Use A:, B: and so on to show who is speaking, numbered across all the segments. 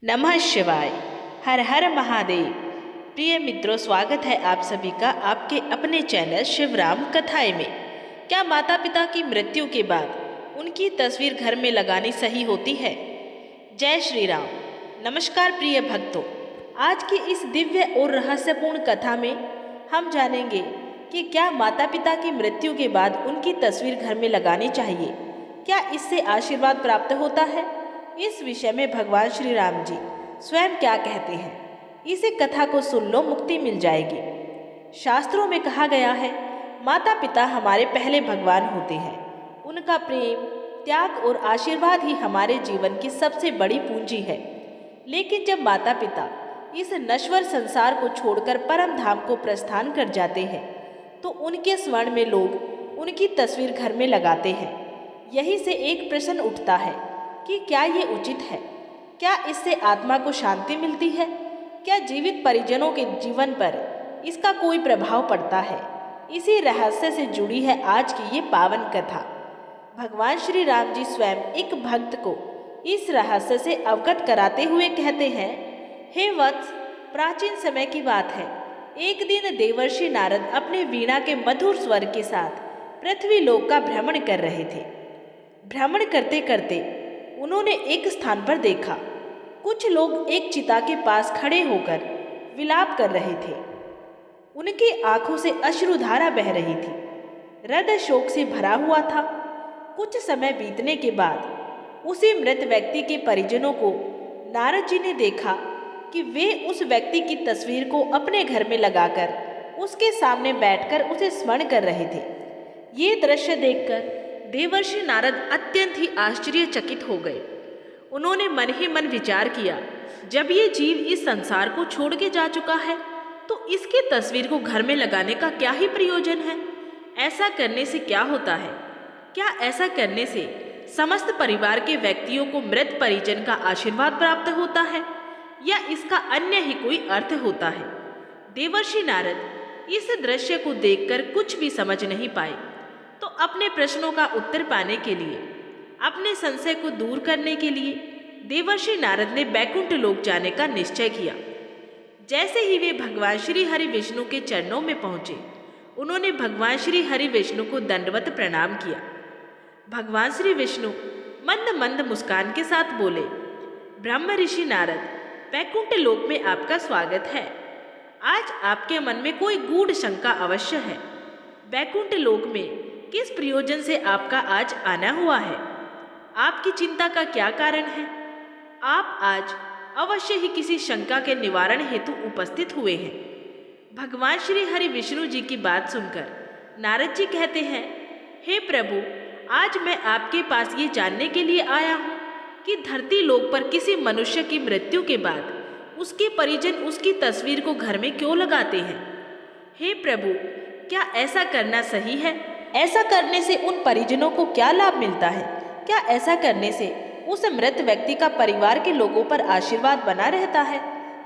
A: नमः शिवाय। हर हर महादेव। प्रिय मित्रों, स्वागत है आप सभी का आपके अपने चैनल शिवराम कथाएं में। क्या माता पिता की मृत्यु के बाद उनकी तस्वीर घर में लगानी सही होती है? जय श्री राम। नमस्कार प्रिय भक्तों, आज की इस दिव्य और रहस्यपूर्ण कथा में हम जानेंगे कि क्या माता पिता की मृत्यु के बाद उनकी तस्वीर घर में लगानी चाहिए। क्या इससे आशीर्वाद प्राप्त होता है? इस विषय में भगवान श्री राम जी स्वयं क्या कहते हैं, इसे कथा को सुन लो, मुक्ति मिल जाएगी। शास्त्रों में कहा गया है, माता पिता हमारे पहले भगवान होते हैं। उनका प्रेम, त्याग और आशीर्वाद ही हमारे जीवन की सबसे बड़ी पूंजी है। लेकिन जब माता पिता इस नश्वर संसार को छोड़कर परम धाम को प्रस्थान कर जाते हैं, तो उनके स्मरण में लोग उनकी तस्वीर घर में लगाते हैं। यही से एक प्रश्न उठता है कि क्या ये उचित है? क्या इससे आत्मा को शांति मिलती है? क्या जीवित परिजनों के जीवन पर इसका कोई प्रभाव पड़ता है? इसी रहस्य से जुड़ी है आज की ये पावन कथा। भगवान श्री राम जी स्वयं एक भक्त को इस रहस्य से अवगत कराते हुए कहते हैं, हे वत्स, प्राचीन समय की बात है। एक दिन देवर्षि नारद अपने वीणा के मधुर स्वर के साथ पृथ्वी लोक का भ्रमण कर रहे थे। भ्रमण करते करते उन्होंने एक स्थान पर देखा, कुछ लोग एक चिता के पास खड़े होकर विलाप कर रहे थे। उनकी आंखों से अश्रुधारा बह रही थी। हृदय शोक से भरा हुआ था। कुछ समय बीतने के बाद उसी मृत व्यक्ति के परिजनों को नारद जी ने देखा कि वे उस व्यक्ति की तस्वीर को अपने घर में लगाकर उसके सामने बैठकर उसे स्मरण कर रहे थे। ये दृश्य देखकर देवर्षि नारद अत्यंत ही आश्चर्यचकित हो गए। उन्होंने मन ही मन विचार किया, जब ये जीव इस संसार को छोड़ के जा चुका है तो इसकी तस्वीर को घर में लगाने का क्या ही प्रयोजन है? ऐसा करने से क्या होता है? क्या ऐसा करने से समस्त परिवार के व्यक्तियों को मृत परिजन का आशीर्वाद प्राप्त होता है, या इसका अन्य ही कोई अर्थ होता है? देवर्षि नारद इस दृश्य को देखकर कुछ भी समझ नहीं पाए, तो अपने प्रश्नों का उत्तर पाने के लिए, अपने संशय को दूर करने के लिए देवर्षि नारद ने बैकुंठ लोक जाने का निश्चय किया। जैसे ही वे भगवान श्री हरि विष्णु के चरणों में पहुंचे, उन्होंने भगवान श्री हरि विष्णु को दंडवत प्रणाम किया। भगवान श्री विष्णु मंद मंद मुस्कान के साथ बोले, ब्रह्म ऋषि नारद, बैकुंठ लोक में आपका स्वागत है। आज आपके मन में कोई गूढ़ शंका अवश्य है। बैकुंठ लोक में किस प्रयोजन से आपका आज आना हुआ है? आपकी चिंता का क्या कारण है? आप आज अवश्य ही किसी शंका के निवारण हेतु उपस्थित हुए हैं। भगवान श्री हरि विष्णु जी की बात सुनकर नारद जी कहते हैं, हे प्रभु, आज मैं आपके पास ये जानने के लिए आया हूँ कि धरती लोक पर किसी मनुष्य की मृत्यु के बाद उसके परिजन उसकी तस्वीर को घर में क्यों लगाते हैं? हे प्रभु, क्या ऐसा करना सही है? ऐसा करने से उन परिजनों को क्या लाभ मिलता है? क्या ऐसा करने से उस मृत व्यक्ति का परिवार के लोगों पर आशीर्वाद बना रहता है?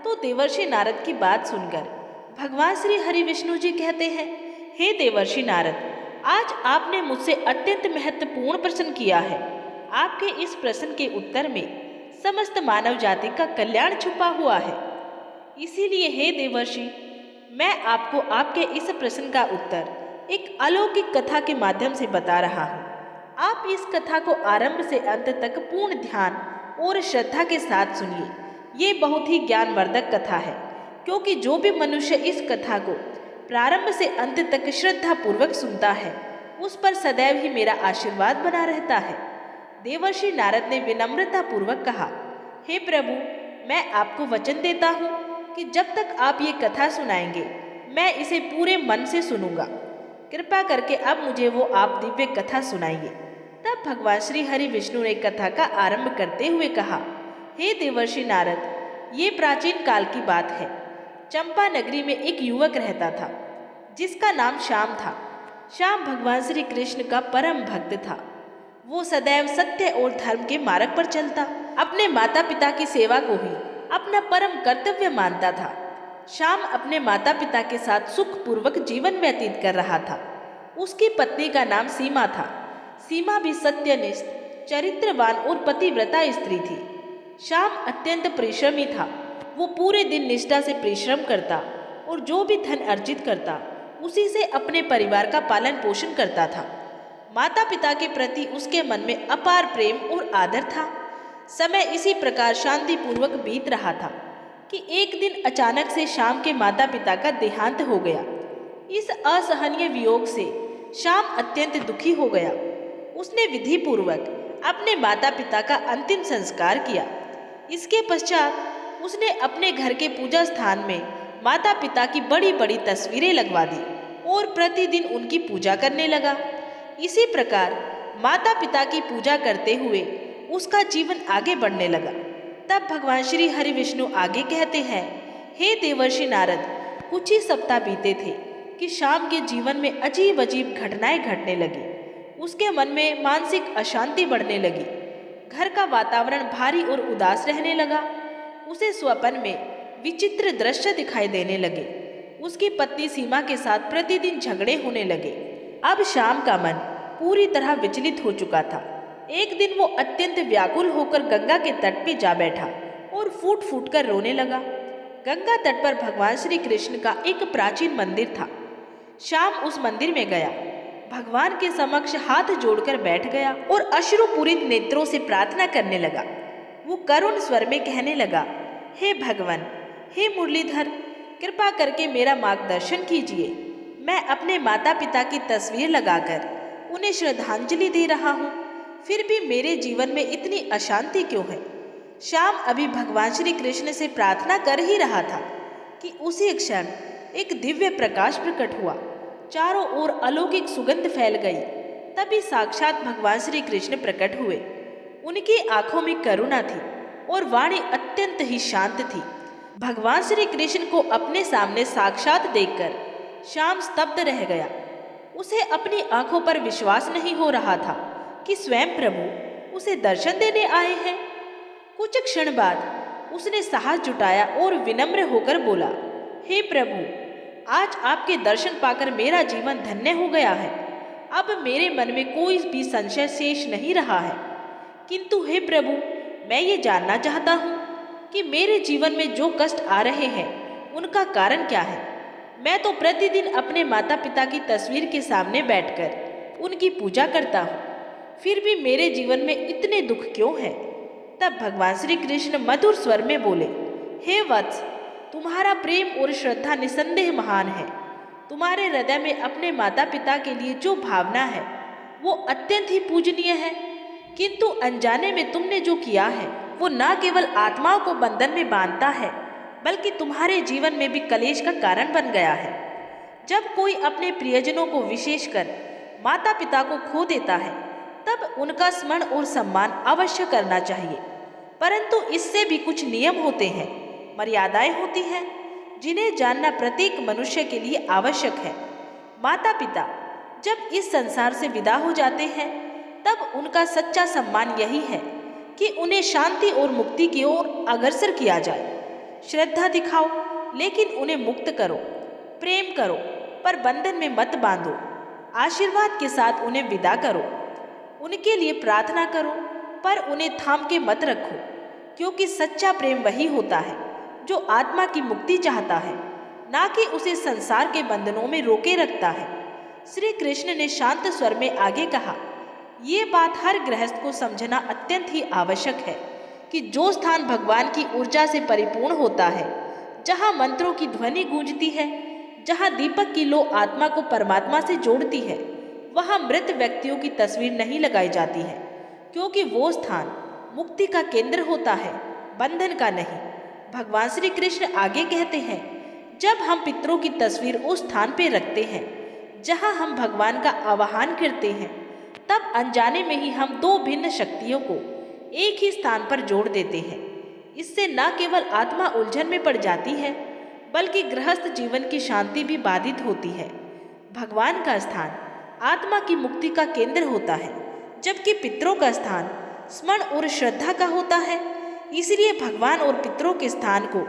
A: तो देवर्षि नारद की बात सुनकर भगवान श्री हरि विष्णु जी कहते हैं, हे देवर्षि नारद, आज आपने मुझसे अत्यंत महत्वपूर्ण प्रश्न किया है। आपके इस प्रश्न के उत्तर में समस्त मानव जाति का कल्याण छुपा हुआ है। इसीलिए हे देवर्षि, मैं आपको आपके इस प्रश्न का उत्तर एक अलौकिक कथा के माध्यम से बता रहा हूँ। आप इस कथा को आरंभ से अंत तक पूर्ण ध्यान और श्रद्धा के साथ सुनिए। ये बहुत ही ज्ञानवर्धक कथा है, क्योंकि जो भी मनुष्य इस कथा को प्रारंभ से अंत तक श्रद्धा पूर्वक सुनता है, उस पर सदैव ही मेरा आशीर्वाद बना रहता है। देवर्षि नारद ने विनम्रता पूर्वक कहा, हे प्रभु, मैं आपको वचन देता हूँ कि जब तक आप ये कथा सुनाएंगे, मैं इसे पूरे मन से सुनूंगा। कृपा करके अब मुझे वो आप दिव्य कथा सुनाइए। तब भगवान श्री हरि विष्णु ने कथा का आरंभ करते हुए कहा, हे देवर्षि नारद, ये प्राचीन काल की बात है। चंपा नगरी में एक युवक रहता था, जिसका नाम श्याम था। श्याम भगवान श्री कृष्ण का परम भक्त था। वो सदैव सत्य और धर्म के मार्ग पर चलता, अपने माता पिता की सेवा को ही अपना परम कर्तव्य मानता था। श्याम अपने माता पिता के साथ सुखपूर्वक जीवन व्यतीत कर रहा था। उसकी पत्नी का नाम सीमा था। सीमा भी सत्यनिष्ठ, चरित्रवान और पतिव्रता स्त्री थी। श्याम अत्यंत परिश्रमी था। वो पूरे दिन निष्ठा से परिश्रम करता और जो भी धन अर्जित करता उसी से अपने परिवार का पालन पोषण करता था। माता पिता के प्रति उसके मन में अपार प्रेम और आदर था। समय इसी प्रकार शांतिपूर्वक बीत रहा था कि एक दिन अचानक से श्याम के माता पिता का देहांत हो गया। इस असहनीय वियोग से श्याम अत्यंत दुखी हो गया। उसने विधि पूर्वक अपने माता पिता का अंतिम संस्कार किया। इसके पश्चात उसने अपने घर के पूजा स्थान में माता पिता की बड़ी बड़ी तस्वीरें लगवा दी और प्रतिदिन उनकी पूजा करने लगा। इसी प्रकार माता पिता की पूजा करते हुए उसका जीवन आगे बढ़ने लगा। तब भगवान श्री हरि विष्णु आगे कहते हैं, हे देवर्षि नारद, कुछ ही सप्ताह बीते थे कि श्याम के जीवन में अजीब अजीब घटनाएं घटने लगी। उसके मन में मानसिक अशांति बढ़ने लगी। घर का वातावरण भारी और उदास रहने लगा। उसे स्वप्न में विचित्र दृश्य दिखाई देने लगे। उसकी पत्नी सीमा के साथ प्रतिदिन झगड़े होने लगे। अब श्याम का मन पूरी तरह विचलित हो चुका था। एक दिन वो अत्यंत व्याकुल होकर गंगा के तट पर जा बैठा और फूट फूट कर रोने लगा। गंगा तट पर भगवान श्री कृष्ण का एक प्राचीन मंदिर था। श्याम उस मंदिर में गया, भगवान के समक्ष हाथ जोड़कर बैठ गया और अश्रुपूरित नेत्रों से प्रार्थना करने लगा। वो करुण स्वर में कहने लगा, हे भगवान, हे मुरलीधर, कृपा करके मेरा मार्गदर्शन कीजिए। मैं अपने माता पिता की तस्वीर लगाकर उन्हें श्रद्धांजलि दे रहा हूँ, फिर भी मेरे जीवन में इतनी अशांति क्यों है। श्याम अभी भगवान श्री कृष्ण से प्रार्थना कर ही रहा था कि उसी क्षण एक दिव्य प्रकाश प्रकट हुआ। चारों ओर अलौकिक सुगंध फैल गई। तभी साक्षात भगवान श्री कृष्ण प्रकट हुए। उनकी आंखों में करुणा थी और वाणी अत्यंत ही शांत थी। भगवान श्री कृष्ण को अपने सामने साक्षात देखकर श्याम स्तब्ध रह गया। उसे अपनी आंखों पर विश्वास नहीं हो रहा था कि स्वयं प्रभु उसे दर्शन देने आए हैं। कुछ क्षण बाद उसने साहस जुटाया और विनम्र होकर बोला, हे प्रभु, आज आपके दर्शन पाकर मेरा जीवन धन्य हो गया है। अब मेरे मन में कोई भी संशय शेष नहीं रहा है। किंतु हे प्रभु, मैं ये जानना चाहता हूँ कि मेरे जीवन में जो कष्ट आ रहे हैं उनका कारण क्या है। मैं तो प्रतिदिन अपने माता पिता की तस्वीर के सामने बैठकर उनकी पूजा करता हूँ, फिर भी मेरे जीवन में इतने दुख क्यों है। तब भगवान श्री कृष्ण मधुर स्वर में बोले, हे वत्स, तुम्हारा प्रेम और श्रद्धा निसंदेह महान है। तुम्हारे हृदय में अपने माता पिता के लिए जो भावना है वो अत्यंत ही पूजनीय है। किंतु अनजाने में तुमने जो किया है वो न केवल आत्माओं को बंधन में बांधता है, बल्कि तुम्हारे जीवन में भी कलेश का कारण बन गया है। जब कोई अपने प्रियजनों को, विशेषकर माता पिता को खो देता है, तब उनका स्मरण और सम्मान अवश्य करना चाहिए। परंतु इससे भी कुछ नियम होते हैं, मर्यादाएं होती हैं, जिन्हें जानना प्रत्येक मनुष्य के लिए आवश्यक है। माता पिता जब इस संसार से विदा हो जाते हैं, तब उनका सच्चा सम्मान यही है कि उन्हें शांति और मुक्ति की ओर अग्रसर किया जाए। श्रद्धा दिखाओ, लेकिन उन्हें मुक्त करो। प्रेम करो, पर बंधन में मत बांधो। आशीर्वाद के साथ उन्हें विदा करो। उनके लिए प्रार्थना करो, पर उन्हें थाम के मत रखो, क्योंकि सच्चा प्रेम वही होता है जो आत्मा की मुक्ति चाहता है, ना कि उसे संसार के बंधनों में रोके रखता है। श्री कृष्ण ने शांत स्वर में आगे कहा, ये बात हर गृहस्थ को समझना अत्यंत ही आवश्यक है कि जो स्थान भगवान की ऊर्जा से परिपूर्ण होता है, जहाँ मंत्रों की ध्वनि गूंजती है, जहाँ दीपक की लो आत्मा को परमात्मा से जोड़ती है, वहाँ मृत व्यक्तियों की तस्वीर नहीं लगाई जाती है, क्योंकि वो स्थान मुक्ति का केंद्र होता है, बंधन का नहीं। भगवान श्री कृष्ण आगे कहते हैं, जब हम पितरों की तस्वीर उस स्थान पर रखते हैं जहाँ हम भगवान का आवाहन करते हैं, तब अनजाने में ही हम दो भिन्न शक्तियों को एक ही स्थान पर जोड़ देते हैं। इससे न केवल आत्मा उलझन में पड़ जाती है, बल्कि गृहस्थ जीवन की शांति भी बाधित होती है। भगवान का स्थान आत्मा की मुक्ति का केंद्र होता है, जबकि पितरों का स्थान स्मरण और श्रद्धा का होता है। इसलिए भगवान और पितरों के स्थान को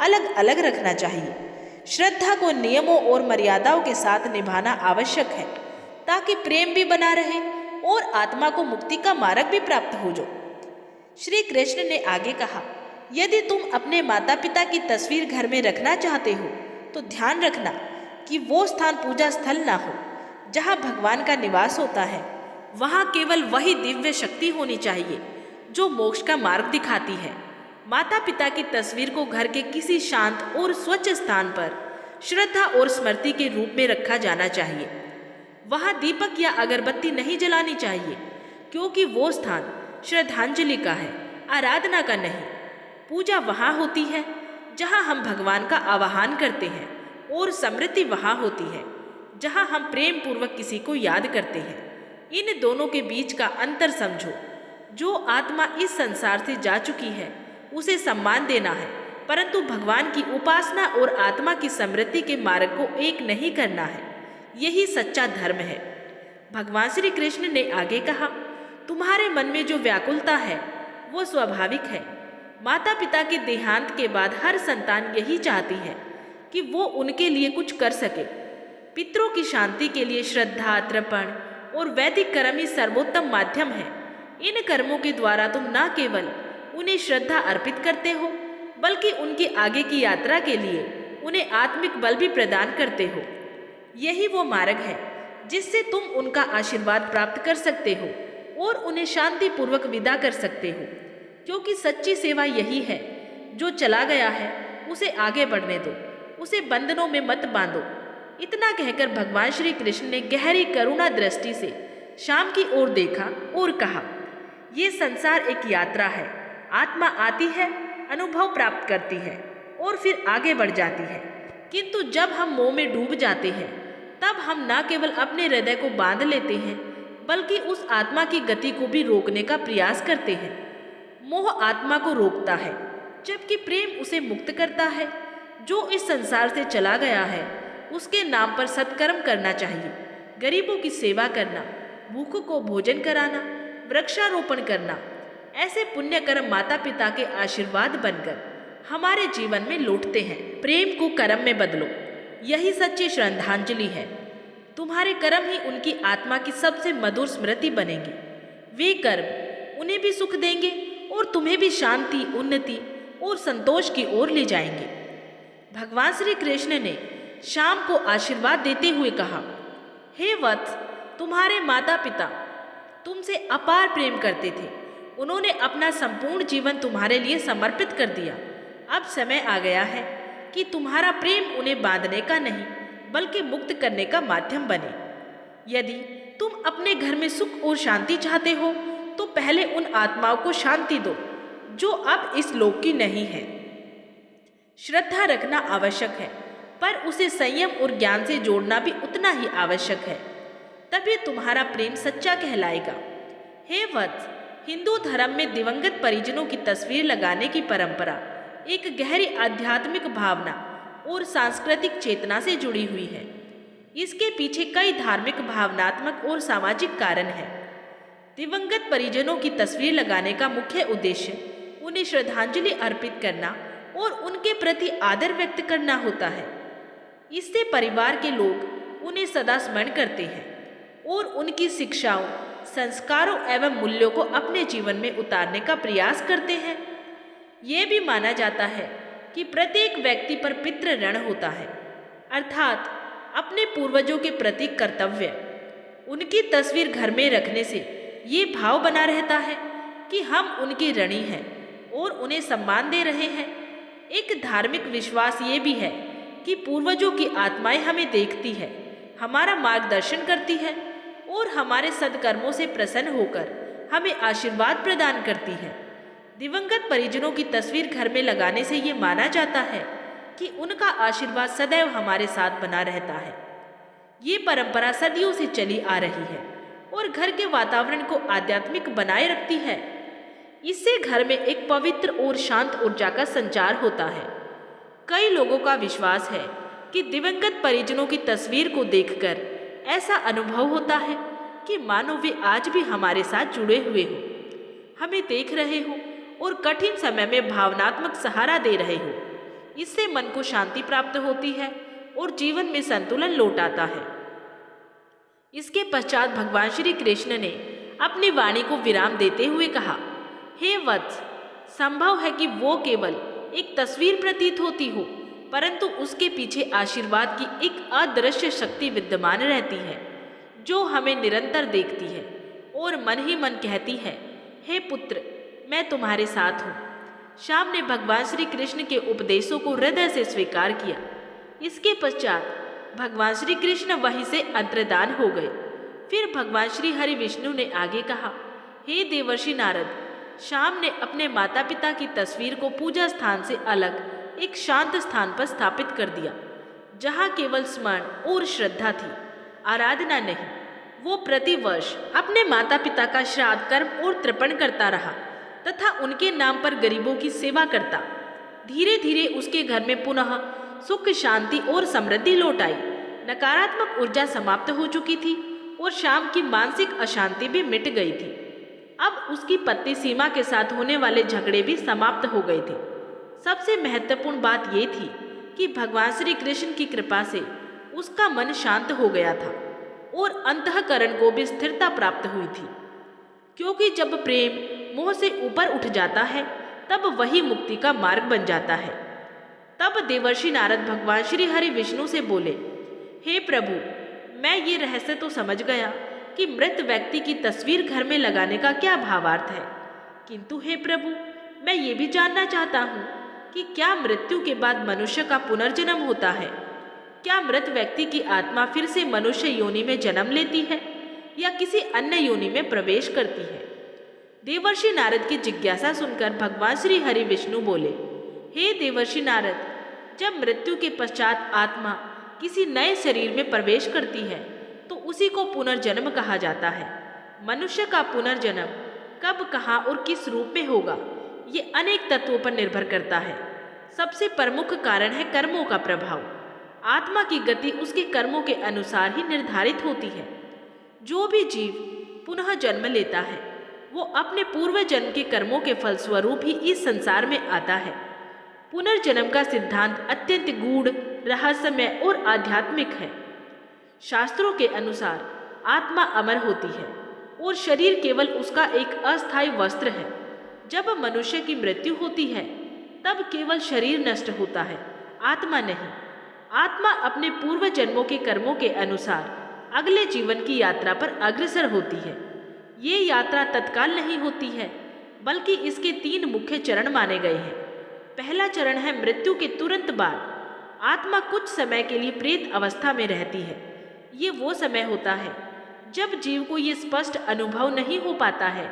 A: अलग अलग रखना चाहिए। श्रद्धा को नियमों और मर्यादाओं के साथ निभाना आवश्यक है, ताकि प्रेम भी बना रहे और आत्मा को मुक्ति का मार्ग भी प्राप्त हो जाए। श्री कृष्ण ने आगे कहा, यदि तुम अपने माता पिता की तस्वीर घर में रखना चाहते हो तो ध्यान रखना कि वो स्थान पूजा स्थल ना हो जहाँ भगवान का निवास होता है। वहाँ केवल वही दिव्य शक्ति होनी चाहिए जो मोक्ष का मार्ग दिखाती है। माता पिता की तस्वीर को घर के किसी शांत और स्वच्छ स्थान पर श्रद्धा और स्मृति के रूप में रखा जाना चाहिए। वहाँ दीपक या अगरबत्ती नहीं जलानी चाहिए, क्योंकि वो स्थान श्रद्धांजलि का है, आराधना का नहीं। पूजा वहाँ होती है जहाँ हम भगवान का आवाहन करते हैं, और स्मृति वहाँ होती है जहाँ हम प्रेम पूर्वक किसी को याद करते हैं। इन दोनों के बीच का अंतर समझो। जो आत्मा इस संसार से जा चुकी है उसे सम्मान देना है, परंतु भगवान की उपासना और आत्मा की स्मृति के मार्ग को एक नहीं करना है। यही सच्चा धर्म है। भगवान श्री कृष्ण ने आगे कहा, तुम्हारे मन में जो व्याकुलता है वो स्वाभाविक है। माता पिता के देहांत के बाद हर संतान यही चाहती है कि वो उनके लिए कुछ कर सके। पितरों की शांति के लिए श्रद्धा, तर्पण और वैदिक कर्म ही सर्वोत्तम माध्यम है। इन कर्मों के द्वारा तुम न केवल उन्हें श्रद्धा अर्पित करते हो, बल्कि उनके आगे की यात्रा के लिए उन्हें आत्मिक बल भी प्रदान करते हो। यही वो मार्ग है जिससे तुम उनका आशीर्वाद प्राप्त कर सकते हो और उन्हें शांतिपूर्वक विदा कर सकते हो, क्योंकि सच्ची सेवा यही है। जो चला गया है उसे आगे बढ़ने दो, उसे बंधनों में मत बांधो। इतना कहकर भगवान श्री कृष्ण ने गहरी करुणा दृष्टि से शाम की ओर देखा और कहा, ये संसार एक यात्रा है। आत्मा आती है, अनुभव प्राप्त करती है और फिर आगे बढ़ जाती है, किंतु जब हम मोह में डूब जाते हैं तब हम न केवल अपने हृदय को बांध लेते हैं, बल्कि उस आत्मा की गति को भी रोकने का प्रयास करते हैं। मोह आत्मा को रोकता है, जबकि प्रेम उसे मुक्त करता है। जो इस संसार से चला गया है उसके नाम पर सत्कर्म करना चाहिए। गरीबों की सेवा करना, भूखों को भोजन कराना, वृक्षारोपण करना, ऐसे पुण्य कर्म माता पिता के आशीर्वाद बनकर हमारे जीवन में लौटते हैं। प्रेम को कर्म में बदलो, यही सच्ची श्रद्धांजलि है। तुम्हारे कर्म ही उनकी आत्मा की सबसे मधुर स्मृति बनेंगे। वे कर्म उन्हें भी सुख देंगे और तुम्हें भी शांति, उन्नति और संतोष की ओर ले जाएंगे। भगवान श्री कृष्ण ने शाम को आशीर्वाद देते हुए कहा, हे वत्स, तुम्हारे माता पिता तुमसे अपार प्रेम करते थे। उन्होंने अपना संपूर्ण जीवन तुम्हारे लिए समर्पित कर दिया। अब समय आ गया है कि तुम्हारा प्रेम उन्हें बांधने का नहीं, बल्कि मुक्त करने का माध्यम बने। यदि तुम अपने घर में सुख और शांति चाहते हो तो पहले उन आत्माओं को शांति दो जो अब इस लोक की नहीं है। श्रद्धा रखना आवश्यक है, पर उसे संयम और ज्ञान से जोड़ना भी उतना ही आवश्यक है। तभी तुम्हारा प्रेम सच्चा कहलाएगा। हे वत्स, हिंदू धर्म में दिवंगत परिजनों की तस्वीर लगाने की परंपरा एक गहरी आध्यात्मिक भावना और सांस्कृतिक चेतना से जुड़ी हुई है। इसके पीछे कई धार्मिक, भावनात्मक और सामाजिक कारण हैं। दिवंगत परिजनों की तस्वीर लगाने का मुख्य उद्देश्य उन्हें श्रद्धांजलि अर्पित करना और उनके प्रति आदर व्यक्त करना होता है। इससे परिवार के लोग उन्हें सदा स्मरण करते हैं और उनकी शिक्षाओं, संस्कारों एवं मूल्यों को अपने जीवन में उतारने का प्रयास करते हैं। ये भी माना जाता है कि प्रत्येक व्यक्ति पर पितृ ऋण होता है, अर्थात अपने पूर्वजों के प्रति कर्तव्य। उनकी तस्वीर घर में रखने से ये भाव बना रहता है कि हम उनके ऋणी हैं और उन्हें सम्मान दे रहे हैं। एक धार्मिक विश्वास ये भी है कि पूर्वजों की आत्माएं हमें देखती है, हमारा मार्गदर्शन करती है और हमारे सद्कर्मों से प्रसन्न होकर हमें आशीर्वाद प्रदान करती है। दिवंगत परिजनों की तस्वीर घर में लगाने से ये माना जाता है कि उनका आशीर्वाद सदैव हमारे साथ बना रहता है। ये परंपरा सदियों से चली आ रही है और घर के वातावरण को आध्यात्मिक बनाए रखती है। इससे घर में एक पवित्र और शांत ऊर्जा का संचार होता है। कई लोगों का विश्वास है कि दिवंगत परिजनों की तस्वीर को देखकर ऐसा अनुभव होता है कि मानो वे आज भी हमारे साथ जुड़े हुए हो, हमें देख रहे हो और कठिन समय में भावनात्मक सहारा दे रहे हो। इससे मन को शांति प्राप्त होती है और जीवन में संतुलन लौट आता है। इसके पश्चात भगवान श्री कृष्ण ने अपनी वाणी को विराम देते हुए कहा, हे वत्स, संभव है कि वो केवल एक तस्वीर प्रतीत होती हो, परंतु उसके पीछे आशीर्वाद की एक अदृश्य शक्ति विद्यमान रहती है, जो हमें निरंतर देखती है और मन ही मन कहती है, हे पुत्र, मैं तुम्हारे साथ हूँ। श्याम ने भगवान श्री कृष्ण के उपदेशों को हृदय से स्वीकार किया। इसके पश्चात भगवान श्री कृष्ण वहीं से अंतर्धान हो गए। फिर भगवान श्री हरि विष्णु ने आगे कहा, हे देवर्षि नारद, श्याम ने अपने माता पिता की तस्वीर को पूजा स्थान से अलग एक शांत स्थान पर स्थापित कर दिया, जहाँ केवल स्मरण और श्रद्धा थी, आराधना नहीं। वो प्रतिवर्ष अपने माता पिता का श्राद्ध कर्म और तर्पण करता रहा तथा उनके नाम पर गरीबों की सेवा करता। धीरे धीरे उसके घर में पुनः सुख, शांति और समृद्धि लौट आई। नकारात्मक ऊर्जा समाप्त हो चुकी थी और श्याम की मानसिक अशांति भी मिट गई थी। अब उसकी पत्नी सीमा के साथ होने वाले झगड़े भी समाप्त हो गए थे। सबसे महत्वपूर्ण बात ये थी कि भगवान श्री कृष्ण की कृपा से उसका मन शांत हो गया था और अंतःकरण को भी स्थिरता प्राप्त हुई थी, क्योंकि जब प्रेम मोह से ऊपर उठ जाता है तब वही मुक्ति का मार्ग बन जाता है। तब देवर्षि नारद भगवान श्री हरि विष्णु से बोले, हे प्रभु, मैं ये रहस्य तो समझ गया कि मृत व्यक्ति की तस्वीर घर में लगाने का क्या भावार्थ है, किंतु हे प्रभु, मैं ये भी जानना चाहता हूँ कि क्या मृत्यु के बाद मनुष्य का पुनर्जन्म होता है? क्या मृत व्यक्ति की आत्मा फिर से मनुष्य योनि में जन्म लेती है या किसी अन्य योनि में प्रवेश करती है? देवर्षि नारद की जिज्ञासा सुनकर भगवान श्री हरि विष्णु बोले, हे देवर्षि नारद, जब मृत्यु के पश्चात आत्मा किसी नए शरीर में प्रवेश करती है तो उसी को पुनर्जन्म कहा जाता है। मनुष्य का पुनर्जन्म कब, कहाँ और किस रूप में होगा, ये अनेक तत्वों पर निर्भर करता है। सबसे प्रमुख कारण है कर्मों का प्रभाव। आत्मा की गति उसके कर्मों के अनुसार ही निर्धारित होती है। जो भी जीव पुनः जन्म लेता है वो अपने पूर्व जन्म के कर्मों के फलस्वरूप ही इस संसार में आता है। पुनर्जन्म का सिद्धांत अत्यंत गूढ़, रहस्यमय और आध्यात्मिक है। शास्त्रों के अनुसार आत्मा अमर होती है और शरीर केवल उसका एक अस्थायी वस्त्र है। जब मनुष्य की मृत्यु होती है तब केवल शरीर नष्ट होता है, आत्मा नहीं। आत्मा अपने पूर्व जन्मों के कर्मों के अनुसार अगले जीवन की यात्रा पर अग्रसर होती है। ये यात्रा तत्काल नहीं होती है, बल्कि इसके 3 मुख्य चरण माने गए हैं। पहला चरण है मृत्यु के तुरंत बाद। आत्मा कुछ समय के लिए प्रेत अवस्था में रहती है। ये वो समय होता है जब जीव को ये स्पष्ट अनुभव नहीं हो पाता है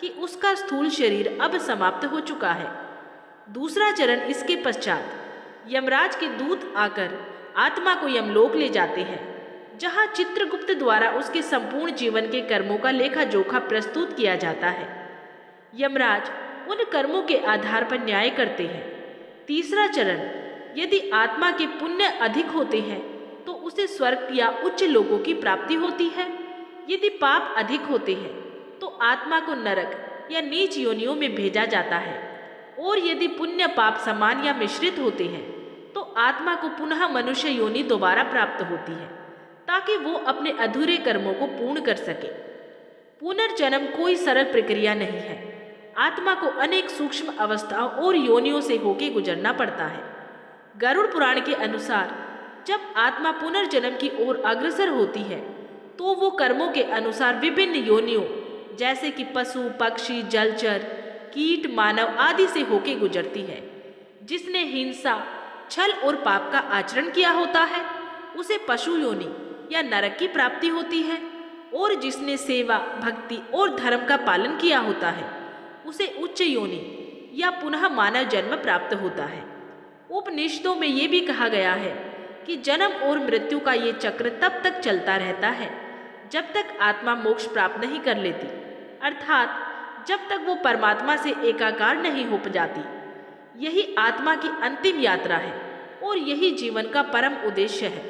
A: कि उसका स्थूल शरीर अब समाप्त हो चुका है। दूसरा चरण इसके पश्चात यमराज के दूत आकर आत्मा को यमलोक ले जाते हैं, जहाँ चित्रगुप्त द्वारा उसके संपूर्ण जीवन के कर्मों का लेखा जोखा प्रस्तुत किया जाता है। यमराज उन कर्मों के आधार पर न्याय करते हैं। तीसरा चरण, यदि आत्मा के पुण्य अधिक होते हैं तो उसे स्वर्ग या उच्च लोकों की प्राप्ति होती है। यदि पाप अधिक होते हैं तो आत्मा को नरक या नीच योनियों में भेजा जाता है, और यदि पुण्य पाप समान या मिश्रित होते हैं तो आत्मा को पुनः मनुष्य योनि दोबारा प्राप्त होती है, ताकि वो अपने अधूरे कर्मों को पूर्ण कर सके। पुनर्जन्म कोई सरल प्रक्रिया नहीं है। आत्मा को अनेक सूक्ष्म अवस्थाओं और योनियों से होकर गुजरना पड़ता है। गरुड़ पुराण के अनुसार जब आत्मा पुनर्जन्म की ओर अग्रसर होती है तो वो कर्मों के अनुसार विभिन्न योनियों जैसे कि पशु, पक्षी, जलचर, कीट, मानव आदि से होके गुजरती है। जिसने हिंसा, छल और पाप का आचरण किया होता है उसे पशु योनि या नरक की प्राप्ति होती है, और जिसने सेवा, भक्ति और धर्म का पालन किया होता है उसे उच्च योनि या पुनः मानव जन्म प्राप्त होता है। उपनिषदों में ये भी कहा गया है कि जन्म और मृत्यु का ये चक्र तब तक चलता रहता है जब तक आत्मा मोक्ष प्राप्त नहीं कर लेती, अर्थात जब तक वो परमात्मा से एकाकार नहीं हो जाती। यही आत्मा की अंतिम यात्रा है और यही जीवन का परम उद्देश्य है।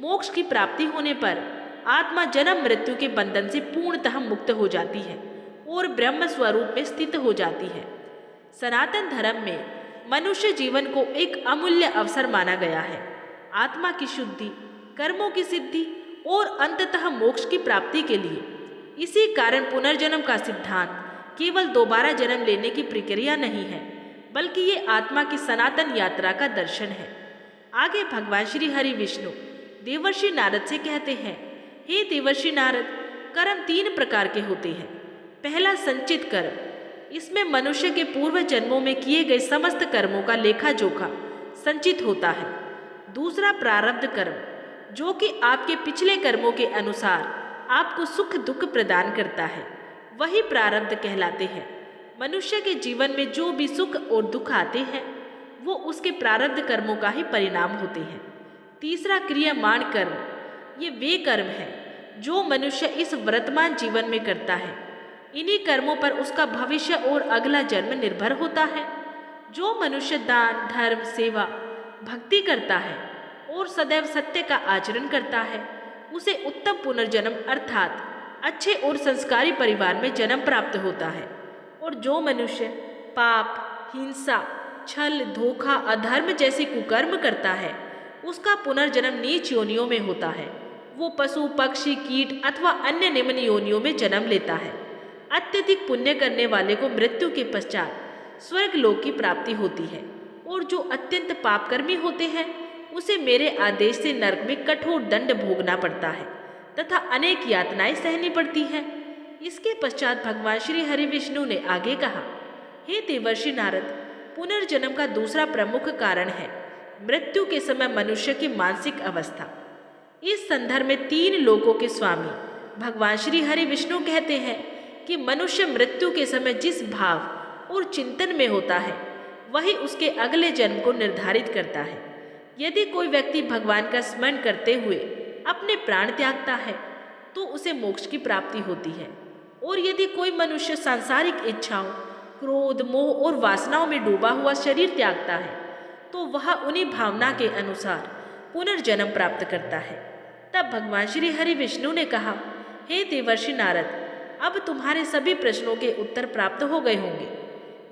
A: मोक्ष की प्राप्ति होने पर आत्मा जन्म मृत्यु के बंधन से पूर्णतः मुक्त हो जाती है और ब्रह्म स्वरूप में स्थित हो जाती है। सनातन धर्म में मनुष्य जीवन को एक अमूल्य अवसर माना गया है। आत्मा की शुद्धि, कर्मों की सिद्धि और अंततः मोक्ष की प्राप्ति के लिए। इसी कारण पुनर्जन्म का सिद्धांत केवल दोबारा जन्म लेने की प्रक्रिया नहीं है, बल्कि ये आत्मा की सनातन यात्रा का दर्शन है। आगे भगवान श्री हरि विष्णु देवर्षि नारद से कहते हैं, हे देवर्षि नारद, कर्म 3 प्रकार के होते हैं। पहला संचित कर्म, इसमें मनुष्य के पूर्व जन्मों में किए गए समस्त कर्मों का लेखा जोखा संचित होता है। दूसरा प्रारब्ध कर्म, जो कि आपके पिछले कर्मों के अनुसार आपको सुख दुख प्रदान करता है, वही प्रारब्ध कहलाते हैं। मनुष्य के जीवन में जो भी सुख और दुख आते हैं वो उसके प्रारब्ध कर्मों का ही परिणाम होते हैं। तीसरा क्रियामाण कर्म, ये वे कर्म हैं जो मनुष्य इस वर्तमान जीवन में करता है। इन्हीं कर्मों पर उसका भविष्य और अगला जन्म निर्भर होता है। जो मनुष्य दान धर्म सेवा भक्ति करता है और सदैव सत्य का आचरण करता है, उसे उत्तम पुनर्जन्म अर्थात अच्छे और संस्कारी परिवार में जन्म प्राप्त होता है। और जो मनुष्य पाप हिंसा छल धोखा अधर्म जैसे कुकर्म करता है, उसका पुनर्जन्म नीच योनियों में होता है। वो पशु पक्षी कीट अथवा अन्य निम्न योनियों में जन्म लेता है। अत्यधिक पुण्य करने वाले को मृत्यु के पश्चात स्वर्ग लोक की प्राप्ति होती है, और जो अत्यंत पापकर्मी होते हैं उसे मेरे आदेश से नरक में कठोर दंड भोगना पड़ता है तथा अनेक यातनाएं सहनी पड़ती हैं। इसके पश्चात भगवान श्री हरि विष्णु ने आगे कहा, हे देवर्षि नारद, पुनर्जन्म का दूसरा प्रमुख कारण है मृत्यु के समय मनुष्य की मानसिक अवस्था। इस संदर्भ में 3 लोकों के स्वामी भगवान श्री हरि विष्णु कहते हैं कि मनुष्य मृत्यु के समय जिस भाव और चिंतन में होता है, वही उसके अगले जन्म को निर्धारित करता है। यदि कोई व्यक्ति भगवान का स्मरण करते हुए अपने प्राण त्यागता है तो उसे मोक्ष की प्राप्ति होती है, और यदि कोई मनुष्य सांसारिक इच्छाओं क्रोध मोह और वासनाओं में डूबा हुआ शरीर त्यागता है तो वह उन्हीं भावना के अनुसार पुनर्जन्म प्राप्त करता है। तब भगवान श्री हरि विष्णु ने कहा, हे देवर्षि नारद, अब तुम्हारे सभी प्रश्नों के उत्तर प्राप्त हो गए होंगे।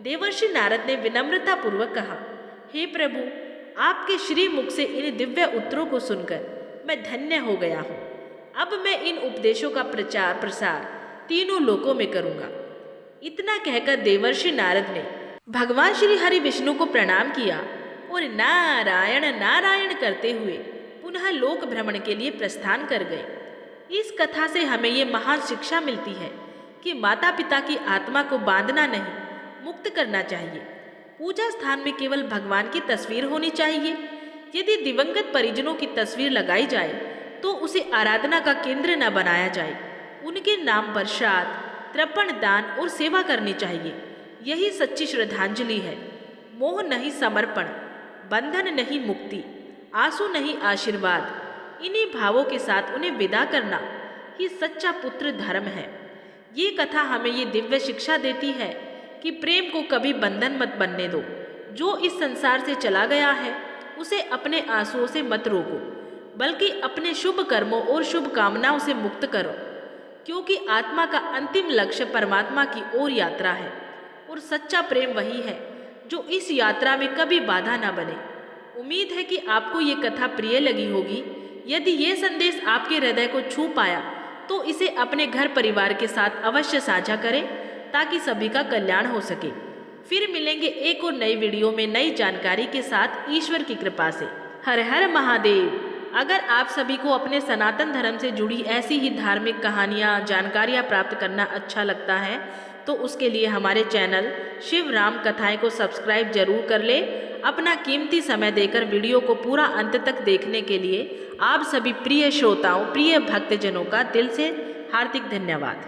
A: देवर्षि नारद ने विनम्रता पूर्वक कहा, हे प्रभु, आपके श्री मुख से इन दिव्य उत्तरों को सुनकर मैं धन्य हो गया हूँ। अब मैं इन उपदेशों का प्रचार प्रसार 3 लोकों में करूँगा। इतना कहकर देवर्षि नारद ने भगवान श्री हरि विष्णु को प्रणाम किया और नारायण नारायण करते हुए पुनः लोक भ्रमण के लिए प्रस्थान कर गए। इस कथा से हमें ये महान शिक्षा मिलती है कि माता पिता की आत्मा को बांधना नहीं, मुक्त करना चाहिए। पूजा स्थान में केवल भगवान की तस्वीर होनी चाहिए। यदि दिवंगत परिजनों की तस्वीर लगाई जाए तो उसे आराधना का केंद्र न बनाया जाए। उनके नाम पर श्राद्ध तर्पण दान और सेवा करनी चाहिए। यही सच्ची श्रद्धांजलि है। मोह नहीं समर्पण, बंधन नहीं मुक्ति, आंसू नहीं आशीर्वाद, इन्हीं भावों के साथ उन्हें विदा करना ही सच्चा पुत्र धर्म है। ये कथा हमें ये दिव्य शिक्षा देती है कि प्रेम को कभी बंधन मत बनने दो। जो इस संसार से चला गया है उसे अपने आंसुओं से मत रोको, बल्कि अपने शुभ कर्मों और शुभ कामनाओं से मुक्त करो, क्योंकि आत्मा का अंतिम लक्ष्य परमात्मा की ओर यात्रा है, और सच्चा प्रेम वही है जो इस यात्रा में कभी बाधा न बने। उम्मीद है कि आपको ये कथा प्रिय लगी होगी। यदि ये संदेश आपके हृदय को छू पाया तो इसे अपने घर परिवार के साथ अवश्य साझा करें ताकि सभी का कल्याण हो सके। फिर मिलेंगे एक और नई वीडियो में नई जानकारी के साथ ईश्वर की कृपा से। हर हर महादेव। अगर आप सभी को अपने सनातन धर्म से जुड़ी ऐसी ही धार्मिक कहानियाँ जानकारियाँ प्राप्त करना अच्छा लगता है तो उसके लिए हमारे चैनल शिव राम कथाएं को सब्सक्राइब जरूर कर ले। अपना कीमती समय देकर वीडियो को पूरा अंत तक देखने के लिए आप सभी प्रिय श्रोताओं प्रिय भक्तजनों का दिल से हार्दिक धन्यवाद।